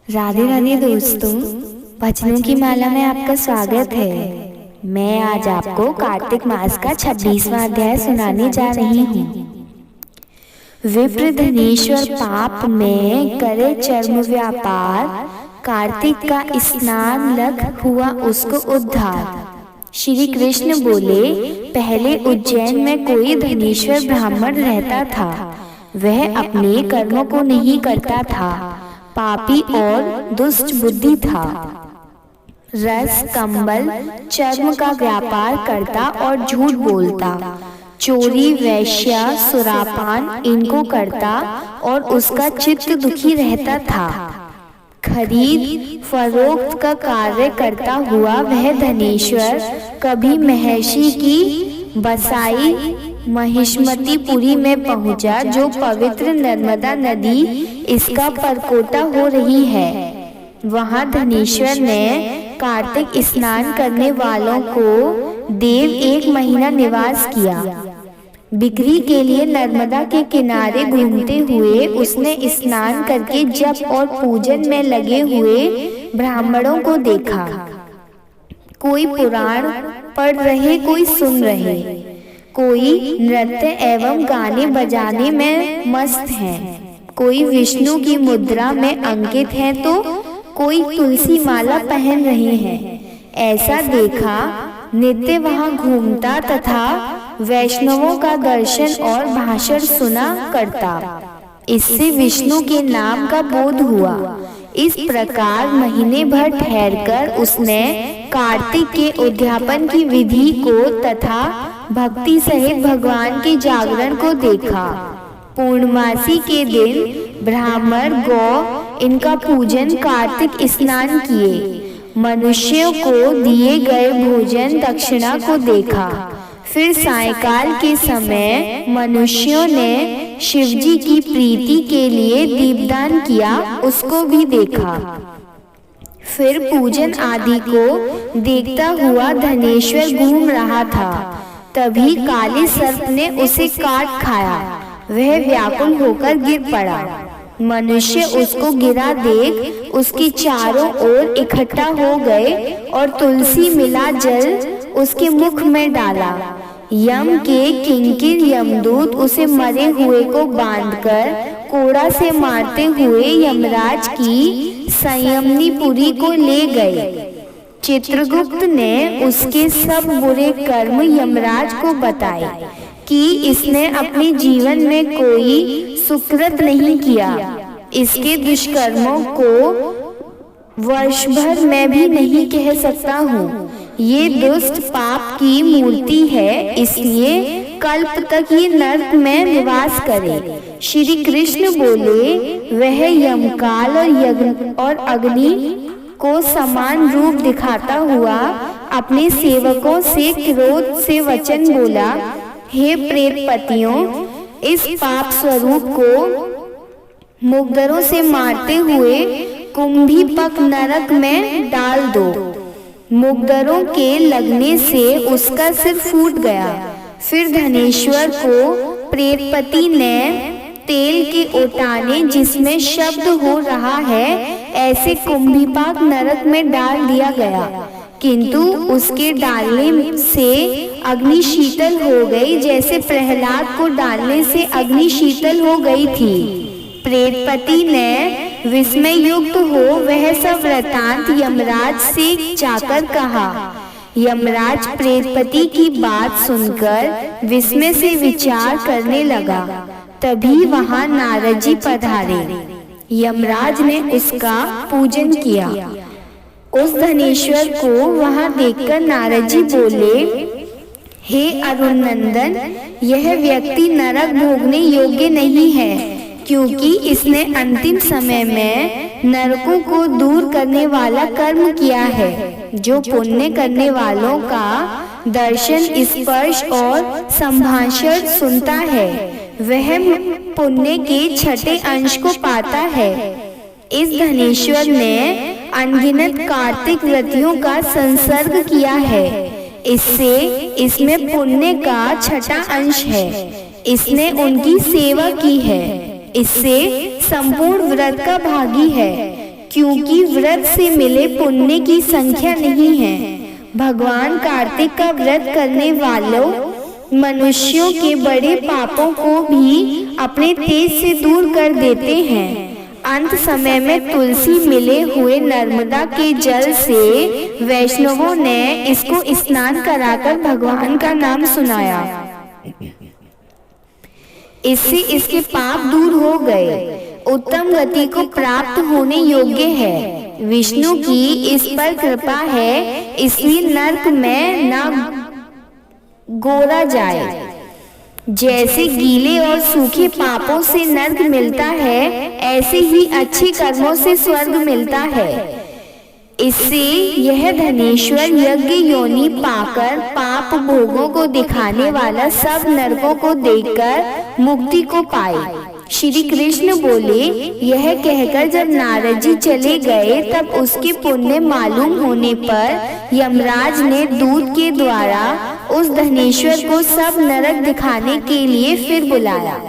राधे राधे दोस्तों, भजनों की माला में आपका स्वागत है। मैं आज आपको कार्तिक मास का 26वां अध्याय सुनाने जा रही हूँ। विप्र धनेश्वर पाप में करे चर्म व्यापार, कार्तिक का स्नान लग हुआ उसको उद्धार। श्री कृष्ण बोले, पहले उज्जैन में कोई धनेश्वर ब्राह्मण रहता था। वह अपने कर्मों को नहीं करता था, पापी और दुष्ट बुद्धि था। रस, कंबल, चर्म का व्यापार करता और झूठ बोलता। चोरी, वैश्या, सुरापान इनको करता और उसका चित्त दुखी रहता था। खरीद फरोख्त का कार्य करता हुआ वह धनेश्वर कभी महर्षि की बसाई महिष्मतीपुरी में पहुंचा, जो पवित्र नर्मदा नदी इसका परकोटा हो रही है। वहां धनेश्वर ने कार्तिक स्नान करने वालों को देव 1 महीना निवास किया। बिक्री के लिए नर्मदा के किनारे घूमते हुए उसने स्नान करके जप और पूजन में लगे हुए ब्राह्मणों को देखा। कोई पुराण पढ़ रहे, कोई सुन रहे, कोई नृत्य एवं गाने बजाने में मस्त हैं, कोई विष्णु की मुद्रा में अंकित हैं, तो कोई तुलसी माला पहन रहे हैं। ऐसा देखा नित्य वहां घूमता तथा वैष्णवों का दर्शन और भाषण सुना करता। इससे विष्णु के नाम का बोध हुआ। इस प्रकार महीने भर ठहरकर उसने कार्तिक के उद्यापन की विधि को तथा भक्ति सहित भगवान के जागरण को देखा। पूर्णमासी के दिन ब्राह्मण गौ इनका पूजन, कार्तिक स्नान किए, मनुष्यों को दिए गए भोजन दक्षिणा को देखा। फिर सायंकाल के समय मनुष्यों ने शिवजी की प्रीति के लिए दीपदान किया, उसको भी देखा। फिर पूजन आदि को देखता हुआ धनेश्वर घूम रहा था। तभी काले सर्प ने उसे काट खाया। वह व्याकुल होकर गिर पड़ा। मनुष्य उसको गिरा देख उसके चारों ओर इकट्ठा हो गए और तुलसी मिला जल उसके मुख में डाला। यम के किंकिर यमदूत उसे मरे हुए को बांधकर कोड़ा से मारते हुए यमराज की संयमनीपुरी को ले गए। चित्रगुप्त ने उसके सब बुरे कर्म यमराज को बताए कि इसने अपने जीवन में कोई सुकृत नहीं किया। इसके दुष्कर्मों को वर्ष भर मैं भी नहीं कह सकता हूँ। ये दुष्ट पाप की मूर्ति है, इसलिए कल्प तक ये नरक में निवास करे। श्री कृष्ण बोले, वह यमकाल और अग्नि को समान रूप दिखाता हुआ अपने सेवकों से क्रोध से वचन बोला, हे प्रेतपतियों, इस पाप स्वरूप को मुग्धरों से मारते हुए कुंभीपक नरक में डाल दो। मुग्धरों के लगने से उसका सिर फूट गया। फिर धनेश्वर को प्रेतपति ने तेल के ओटाने जिसमें शब्द हो रहा है ऐसे कुंभीपाक नरक में डाल दिया गया, किंतु उसके डालने से अग्नि शीतल हो गई, जैसे प्रहलाद को डालने से अग्नि शीतल हो गई थी। प्रेतपति ने विस्मय युक्त हो वह सब वृतांत यमराज से जाकर कहा। यमराज प्रेतपति की बात सुनकर विस्मय से विचार करने लगा। तभी वहां नारद जी पधारे। यमराज ने उसका पूजन किया। उस धनेश्वर को वहां देखकर नारद जी बोले, हे अरुण नंदन, यह व्यक्ति नरक भोगने योग्य नहीं है, क्योंकि इसने अंतिम समय में नरकों को दूर करने वाला कर्म किया है। जो पुण्य करने वालों का दर्शन, स्पर्श और संभाषण सुनता है, वह पुण्य के 6ठे अंश को पाता है। इस धनेश्वर ने अनगिनत कार्तिक व्रतियों का संसर्ग किया है, इससे इसमें पुण्य का 6ठा अंश है। इसने उनकी सेवा की है, इससे संपूर्ण व्रत का भागी है। क्योंकि व्रत से मिले पुण्य की संख्या नहीं है। भगवान कार्तिक का व्रत करने वालों मनुष्यों के बड़े पापों को भी अपने तेज से दूर कर देते हैं। अंत समय में तुलसी मिले हुए नर्मदा के जल से वैष्णवों ने इसको स्नान कराकर भगवान का नाम सुनाया। इससे इसके पाप दूर हो गए, उत्तम गति को प्राप्त होने योग्य है। विष्णु की इस पर कृपा है, इसलिए नरक में न गोरा जाए। जैसे गीले और सूखे पापों से नरक मिलता है, ऐसे ही अच्छे कर्मों से स्वर्ग मिलता है। इससे यह धनेश्वर यज्ञ योनि पाकर पाप भोगों को दिखाने वाला सब नरकों को देखकर मुक्ति को पाए। श्री कृष्ण बोले, यह कहकर जब नारद जी चले गए तब उसके पुण्य मालूम होने पर यमराज ने दूत के द्वारा उस धनेश्वर को सब नरक दिखाने के लिए फिर बुलाया।